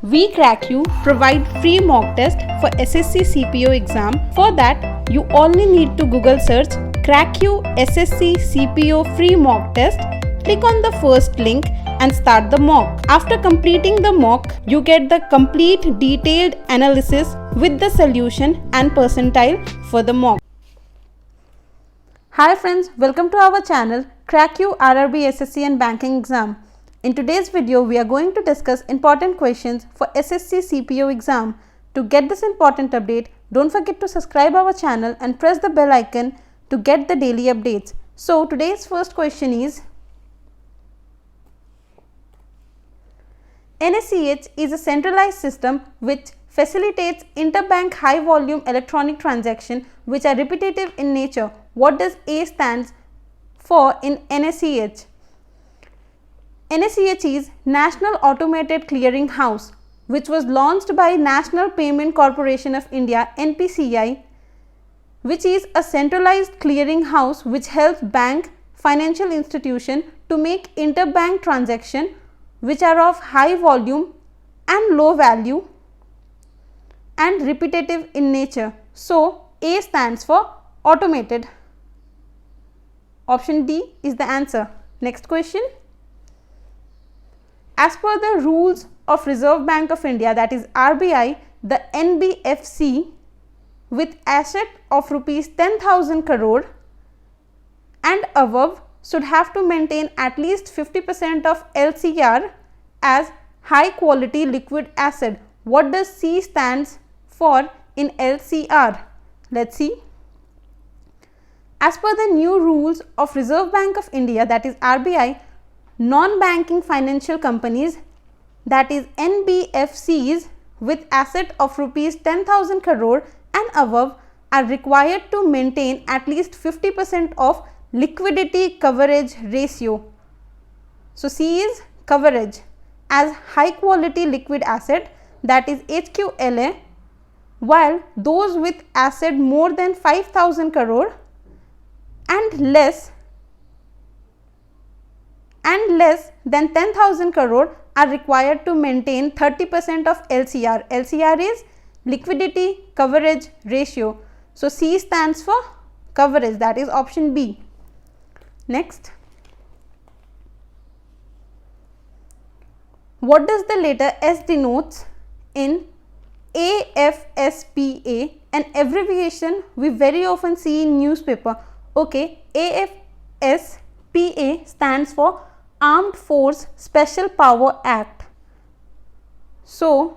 We Crack You provide free mock test for SSC CPO exam. For that, you only need to Google search Crack You SSC CPO free mock test. Click on the first link and start the mock. After completing the mock, you get the complete detailed analysis with the solution and percentile for the mock. Hi friends, welcome to our channel Crack You RRB SSC and Banking Exam. In today's video, we are going to discuss important questions for SSC CPO exam. To get this important update, don't forget to subscribe our channel and press the bell icon to get the daily updates. So today's first question is, NSCH is a centralized system which facilitates interbank high volume electronic transactions which are repetitive in nature. What does A stands for in NSCH? NSCH is National Automated Clearing House, which was launched by National Payment Corporation of India NPCI, which is a centralized clearing house which helps bank, financial institution to make interbank transactions which are of high volume and low value and repetitive in nature. So A stands for automated. Option D is the answer. Next question. As per the rules of Reserve Bank of India, that is RBI, the NBFC with asset of rupees 10,000 crore and above should have to maintain at least 50% of LCR as high quality liquid asset. What does C stands for in LCR? Let's see. As per the new rules of Reserve Bank of India, that is RBI, non-banking financial companies, that is NBFCs with asset of rupees 10,000 crore and above are required to maintain at least 50% of liquidity coverage ratio. So C is coverage as high quality liquid asset, that is HQLA, while those with asset more than 5,000 crore and less than 10,000 crore are required to maintain 30% of LCR. LCR is liquidity coverage ratio. So C stands for coverage, that is option B. Next. What does the letter S denotes in AFSPA, an abbreviation we very often see in newspaper? Okay, AFSPA stands for Armed Force Special Power Act. So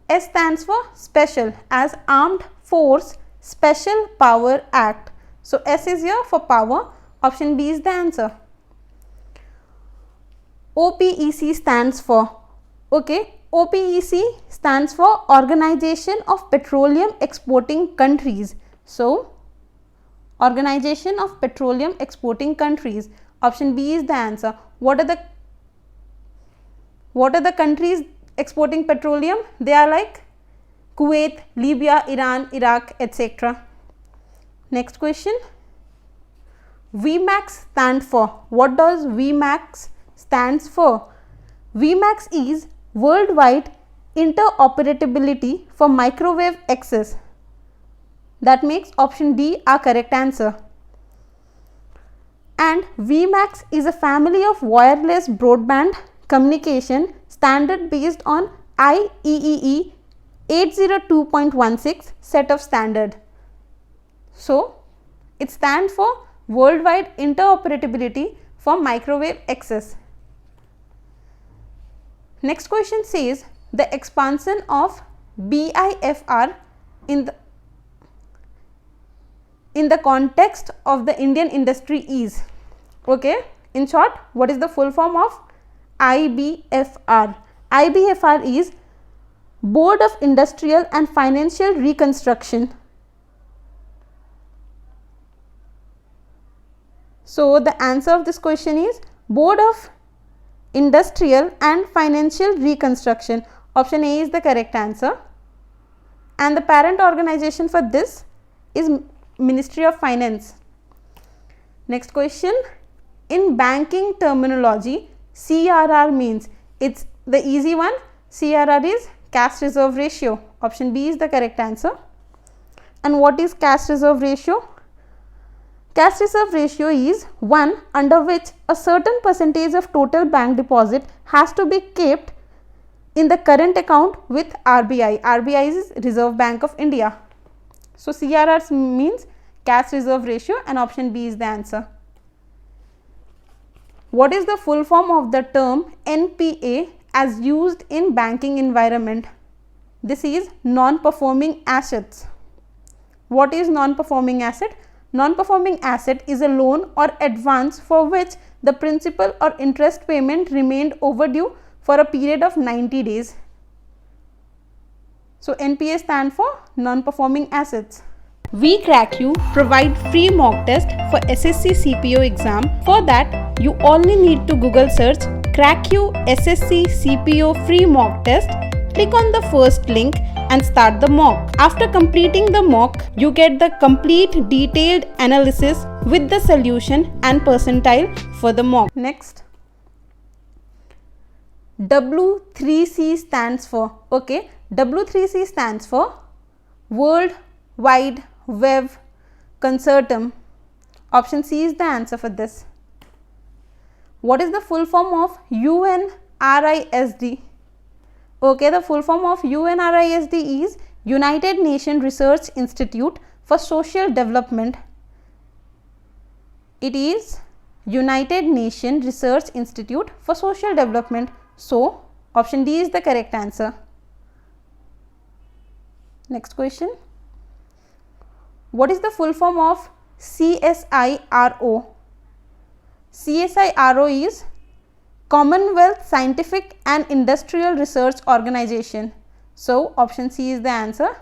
S stands for special as Armed Force Special Power Act. So S is here for power. Option B is the answer. OPEC stands for, okay, OPEC stands for Organization of Petroleum Exporting Countries. So Organization of Petroleum Exporting Countries. Option B is the answer. What are the countries exporting petroleum? They are like Kuwait, Libya, Iran, Iraq, etc. Next question. VMAX stands for. What does VMAX stands for? VMAX is Worldwide Interoperability for Microwave Access. That makes option D our correct answer. And VMAX is a family of wireless broadband communication standard based on IEEE 802.16 set of standard. So it stands for Worldwide Interoperability for Microwave Access. Next question says the expansion of BIFR in the context of the Indian industry is, okay, in short, what is the full form of IBFR? IBFR is Board of Industrial and Financial Reconstruction. So the answer of this question is Board of Industrial and Financial Reconstruction. Option A is the correct answer. And the parent organization for this is Ministry of Finance. Next question. In banking terminology, CRR means, it's the easy one, CRR is cash reserve ratio. Option B is the correct answer. And what is cash reserve ratio? Cash reserve ratio is one under which a certain percentage of total bank deposit has to be kept in the current account with RBI. RBI is Reserve Bank of India. So CRR means cash reserve ratio, and option B is the answer. What is the full form of the term NPA as used in banking environment? This is non-performing assets. What is non-performing asset? Non-performing asset is a loan or advance for which the principal or interest payment remained overdue for a period of 90 days. So NPA stand for non-performing assets. WeCrackYou provide free mock test for SSC CPO exam. For that, you only need to Google search CrackYou SSC CPO free mock test. Click on the first link and start the mock. After completing the mock, you get the complete detailed analysis with the solution and percentile for the mock. Next, W3C stands for, okay, W3C stands for World Wide Web Consortium. Option C is the answer for this. What is the full form of UNRISD? Okay, the full form of UNRISD is United Nations Research Institute for Social Development. It is United Nations Research Institute for Social Development. So, option D is the correct answer. Next question. What is the full form of CSIRO? CSIRO is Commonwealth Scientific and Industrial Research Organization. So, option C is the answer,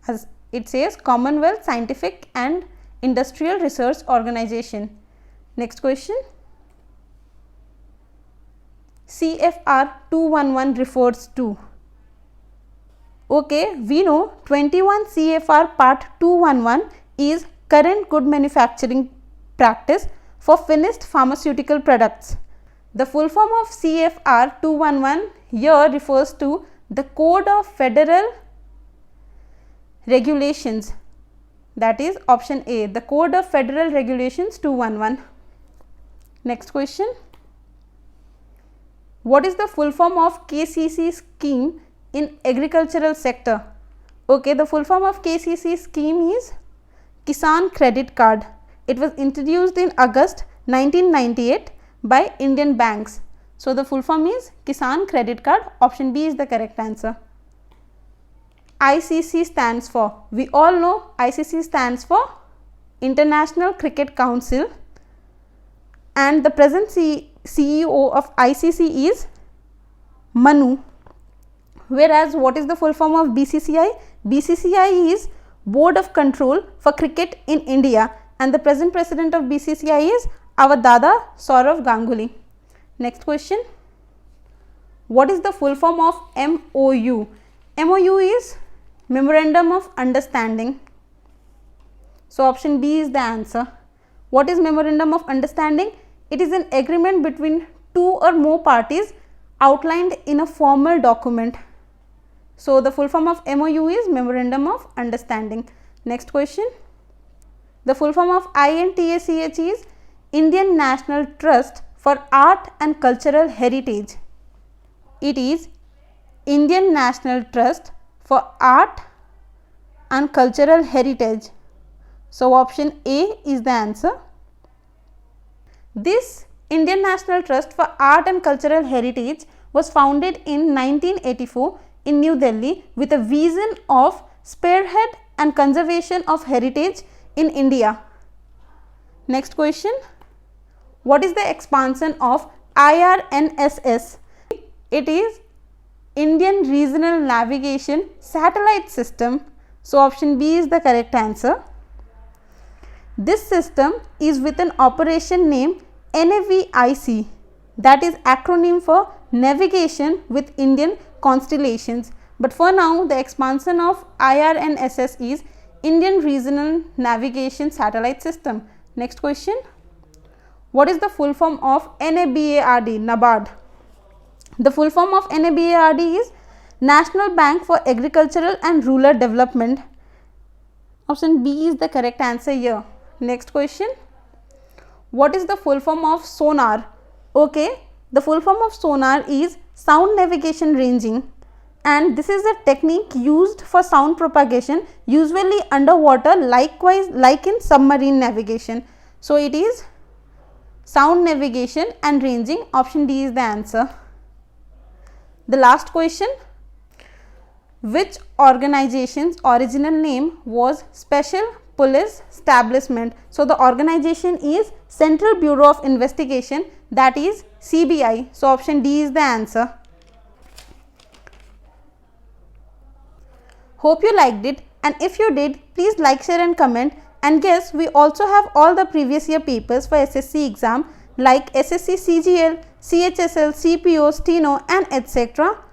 as it says Commonwealth Scientific and Industrial Research Organization. Next question. CFR 211 refers to. Okay, we know 21 CFR Part 211 is Current Good Manufacturing Practice for Finished Pharmaceutical Products. The full form of CFR 211 here refers to the Code of Federal Regulations, that is option A, the Code of Federal Regulations 211. Next question. What is the full form of KCC scheme in agricultural sector? Okay, the full form of KCC scheme is Kisan Credit Card. It was introduced in August 1998 by Indian banks. So, the full form is Kisan Credit Card. Option B is the correct answer. ICC stands for, we all know ICC stands for International Cricket Council, and the present CEO of ICC is Manu. Whereas, what is the full form of BCCI? BCCI is Board of Control for Cricket in India, and the present president of BCCI is our Dada Sourav Ganguly. Next question. What is the full form of MOU? MOU is Memorandum of Understanding. So, option B is the answer. What is Memorandum of Understanding? It is an agreement between two or more parties outlined in a formal document. So, the full form of MOU is Memorandum of Understanding. Next question. The full form of INTACH is Indian National Trust for Art and Cultural Heritage. It is Indian National Trust for Art and Cultural Heritage. So, option A is the answer. This Indian National Trust for Art and Cultural Heritage was founded in 1984 in New Delhi with a vision of spearhead and conservation of heritage in India. Next question. What is the expansion of IRNSS? It is Indian Regional Navigation Satellite System. So, option B is the correct answer. This system is with an operation name NAVIC, that is acronym for Navigation with Indian Constellations. But for now, the expansion of IRNSS is Indian Regional Navigation Satellite System. Next question. What is the full form of NABARD? NABARD. The full form of NABARD is National Bank for Agricultural and Rural Development. Option B is the correct answer here. Next question. What is the full form of sonar? Okay, the full form of sonar is sound navigation ranging, and this is a technique used for sound propagation, usually underwater, likewise like in submarine navigation. So it is sound navigation and ranging. Option D is the answer. The last question. Which organization's original name was Special Police Establishment? So the organization is Central Bureau of Investigation, that is CBI. So option D is the answer. Hope you liked it, and if you did, please like, share and comment. And yes, we also have all the previous year papers for SSC exam like SSC CGL, CHSL, CPO, Steno and etc.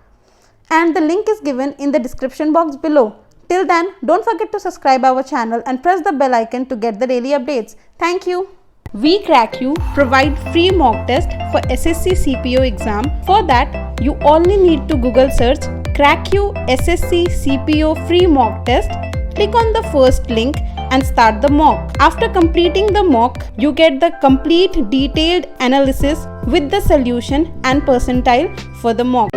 And the link is given in the description box below. Till then, don't forget to subscribe our channel and press the bell icon to get the daily updates. Thank you. We Crack You provide free mock test for SSC CPO exam. For that, you only need to Google search Crack You SSC CPO free mock test. Click on the first link and start the mock. After completing the mock, you get the complete detailed analysis with the solution and percentile for the mock.